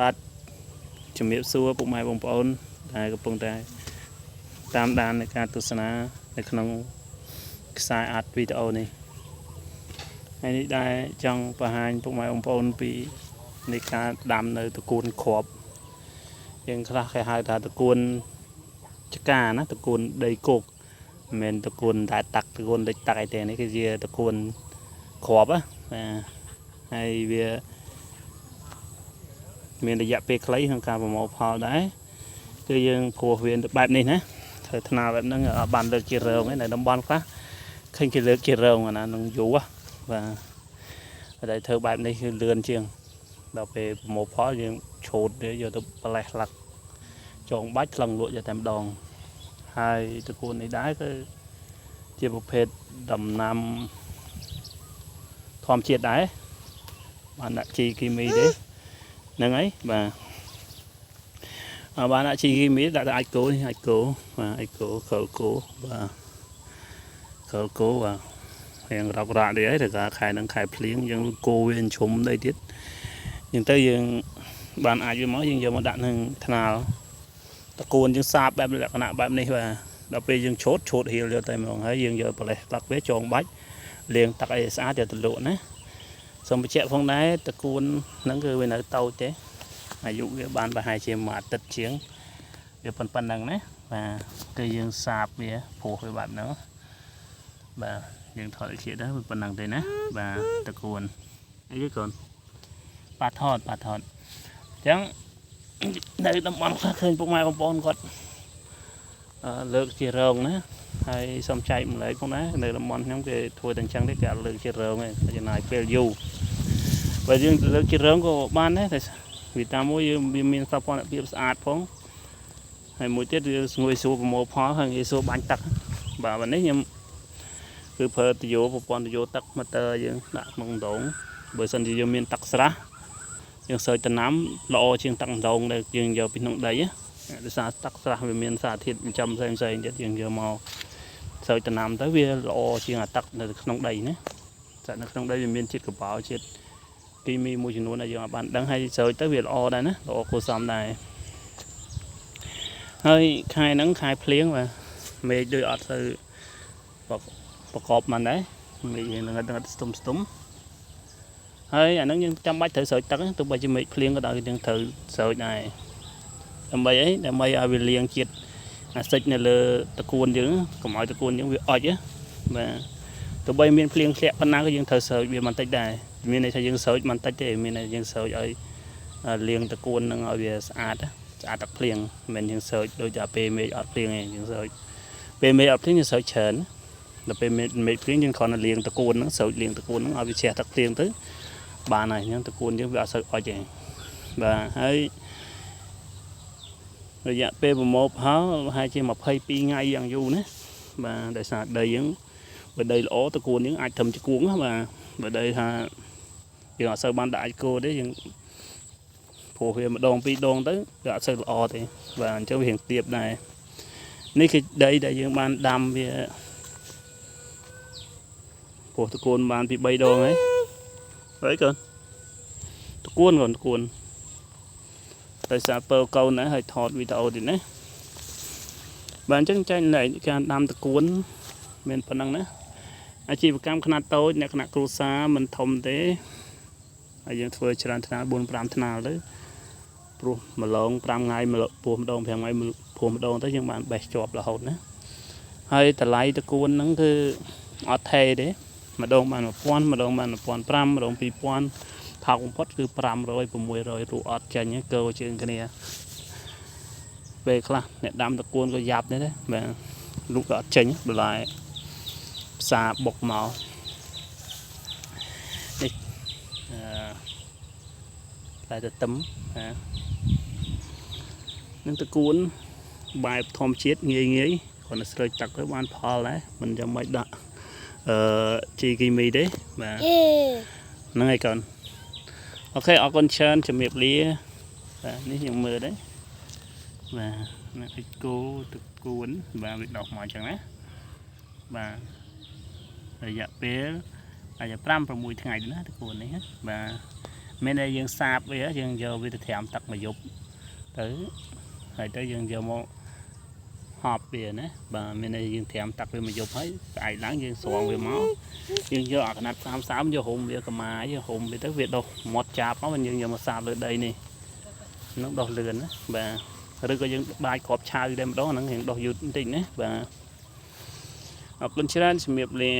បាទជំរាបសួរពុកម៉ែបងប្អូនដែលកំពុងតែតាមដាននៃការទស្សនានៅក្នុងខ្សែអាតវីដេអូនេះហើយនេះដែរចង់បង្ហាញពុកម៉ែបងប្អូនពីនៃការដាំនៅតកូនគ្រាប់យើងខ្លះគេហៅថាតកូនចកាណាតកូនដីគោកមិនមែនតកូនតែតាក់តកូនលិចតាក់អីទេនេះគឺជាតកូនគ្រាប់ណាហើយវាមានរយៈពេលខ្លីក្នុងការប្រមូលផលដែរគឺយើងព្រោះវាបែបនេះណាធ្វើថ្នាលបែបហ្នឹងបានលើកជារងឯនៅតំបន់ខ្លះឃើញគេលើកជារងណានឹងយូរបាទតែធ្វើបែបនេះគឺលឿនជាងដល់ពេលប្រមូលផលយើងឆូតវាយកទៅប្រលេះស្លឹកចងបាច់ថ្លឹងលក់យកតែម្ដងហើយតកូននេះដែរគឺជាប្រភេទដំណាំធម្មជាតិដែរបានដាក់ជីគីមីទេហ្នឹងហើយបាទបានដាក់ជីគីមីដាក់ទៅអាចគោនេះអាចគោបាទអាចគោខលគោបាទខលគោបាទរៀងរករាក់នេះហើយតែខែនឹងខែភ្លៀងយើងគោវាឈុំដីទៀតអញ្ចឹងទៅយើងបានអាចវាមកយើងយកមកដាក់នឹងថ្នាលតកូនយើងសាបបែបលក្ខណៈបែបនេះបាទដល់ពេលយើងឆូតហៀលយកតែម្ដងហើយយើងយកប្រលេះតាក់វាចងបាច់លាងទឹកឲ្យស្អាតយកទៅលក់ណាសូមបញ្ជាក់ផងដែរតកូនហ្នឹងគឺវានៅតូចទេអាយុវាបានប្រហែលជាមួយអាទិត្យជាងវាប៉ុណ្ណឹងណាបាទគឺយើងសាបវាព្រោះវាបែបហ្នឹងបាទយើងថតឲ្យជាតិដែរប៉ុណ្ណឹងទេណាបាទតកូនអីគេកូនប៉ាថតអញ្ចឹងនៅតំបន់ខ្លះឃើញពុកម៉ែបងប្អូនគាត់លើកជារងណាហើយសូមចែកម្លែកផងណានៅតំបន់ខ្ញុំគេធ្វើតែអញ្ចឹងទេគេអត់លើកជារងទេចំណាយពេលយូរបើយើងលើកជារងក៏បានដែរតែវាតាមមួយយើងវាមានសោភ័ណភាពស្អាតផងហើយមួយទៀតវាស្ងួយស្រួលប្រមូលផលហើយងាយស្រួលបាញ់ទឹកបាទวันนี้ខ្ញុំគឺប្រើទយោប្រព័ន្ធទយោទឹកម៉ូទ័រយើងដាក់ក្នុងដងបើសិនជាយើងមានទឹកស្រះយើងសើចដំណាំល្អជាងទឹកដងដែលយើងយកពីក្នុងដីដោយសារទឹកស្រះវាមានសារធាតុចិញ្ចឹមផ្សេងទៀតយើងយកមកសើចដំណាំទៅវាល្អជាងអាទឹកនៅក្នុងដីណាតែនៅក្នុងដីវាមានជាតិកបោជាតិគីមីមួយចំនួនដែលយើងអាចបានដឹងហើយសើចទៅវាល្អដែរណាល្អគួរសមដែរហើយខែហ្នឹងខែភ្លៀងបាទមេឃដូចអត់ទៅប្រកបបានដែរមេឃនឹងស្ទុំហើយអាហ្នឹងយើងចាំបាច់ត្រូវស្រោចទឹកទោះបីជាមេឃភ្លៀងក៏ដោយយើងត្រូវស្រោចដែរដើម្បីអីដើម្បីឲ្យវាលាងជាតិអាស៊ីតនៅលើតកួនយើងកុំឲ្យតកួនយើងវាអុចបាទទោះបីមានភ្លៀងធ្លាក់ប៉ុណ្ណាក៏យើងត្រូវស្រោចវាបន្តិចដែរមានន័យថាយើងស្រោចបន្តិចទេមានន័យយើងស្រោចឲ្យលាងតកួននឹងឲ្យវាស្អាតទឹកភ្លៀងមិនមែនយើងស្រោចដូចតែពេលមេឃអត់ភ្លៀងទេយើងស្រោចពេលមេឃអត់ភ្លៀងយើងស្រោចច្រើនដល់ពេលមេឃភ្លៀងយើងគ្រាន់តែលាងតកួនហ្នឹងស្រោចលាងតកួនហ្នឹងឲ្យវាជ្រះទឹកភ្លៀងទៅបានហើយអញ្ចឹងតកួនយើងវាអត់សូវអុចទេបាទហើយរយៈពេលប្រមូលផលប្រហែលជា22ថ្ងៃយ៉ាងយូរណាបាទដោយសារដីយើងបើដីល្អតកួនយើងអាចធ្វើជាគួងបាទបើដីថាយើងអត់សូវបានដាក់អាចគោទេយើងព្រោះវាម្ដងពីរដងទៅវាអត់សូវល្អទេបាទអញ្ចឹងវារៀងទាបដែរនេះគឺដីដែលយើងបានដាំវាព្រោះតកួនបានពី3ដងហើយហើយកូនតកួនដោយសារពើកូនណាហើយថតវីដេអូទៀតណាបាទអញ្ចឹងចែកលេខការដាំតកួនមានប៉ុណ្ណឹងណាអាជីវកម្មខ្នាតតូចអ្នកគណៈគ្រួសារមិនធំទេហើយយើងធ្វើច្រើនថ្នាល 4-5 ថ្នាលទៅព្រោះម្លង5ថ្ងៃពោះម្ដង5ថ្ងៃពោះម្ដងទៅយើងបានបេះជាប់រហូតណាហើយតម្លៃតកួនហ្នឹងគឺអត់ថេទេម្ដងបាន 1000 ម្ដងបាន 1500 ម្ដង 2000 ថោកបំផុតគឺ500 600រូអត់ចាញ់គោជើងគ្នាពេលខ្លះអ្នកដាំតកួនក៏យ៉ាប់ដែរបាទលូកក៏អត់ចេញបន្លែផ្សារបុកមកនេះតែទៅទឹមនឹងតកួនបែបធម្មជាតិងាយគ្រាន់តែស្រោចទឹកទៅបានផលដែរមិនចាំបាច់ដាក់ជីគីមីទេបាទហ្នឹងហើយកូនអូខេអរគុណច្រើនជំរាបលាបាទនេះខ្ញុំមើលđấyបាទអ្នកគោតកួនបាទវាដុះមកអញ្ចឹងណាបាទរយៈពេលអាច5-6ថ្ងៃណាតកួននេះបាទ មានតែយើងសាបវាយើងយកវាទៅត្រាំទឹកមួយយប់ទៅហើយទៅយើងយកមកហប់វាណាបាទមានតែយើងត្រាំទឹកវាមួយយប់ហើយស្អែកឡើងយើងស្រង់វាមកយើងយកអាកណាត់30យករុំវាកម្មាយករុំវាទៅវាដុះមាត់ចាប់មកយើងយកមកសាបលើដីនេះនឹងដុះលឿនណាបាទឬក៏យើងបាចគ្រាប់ឆៅតែម្ដងហ្នឹងយើងដុះយឺតបន្តិចណាបាទអរគុណច្រើនជំរាបលា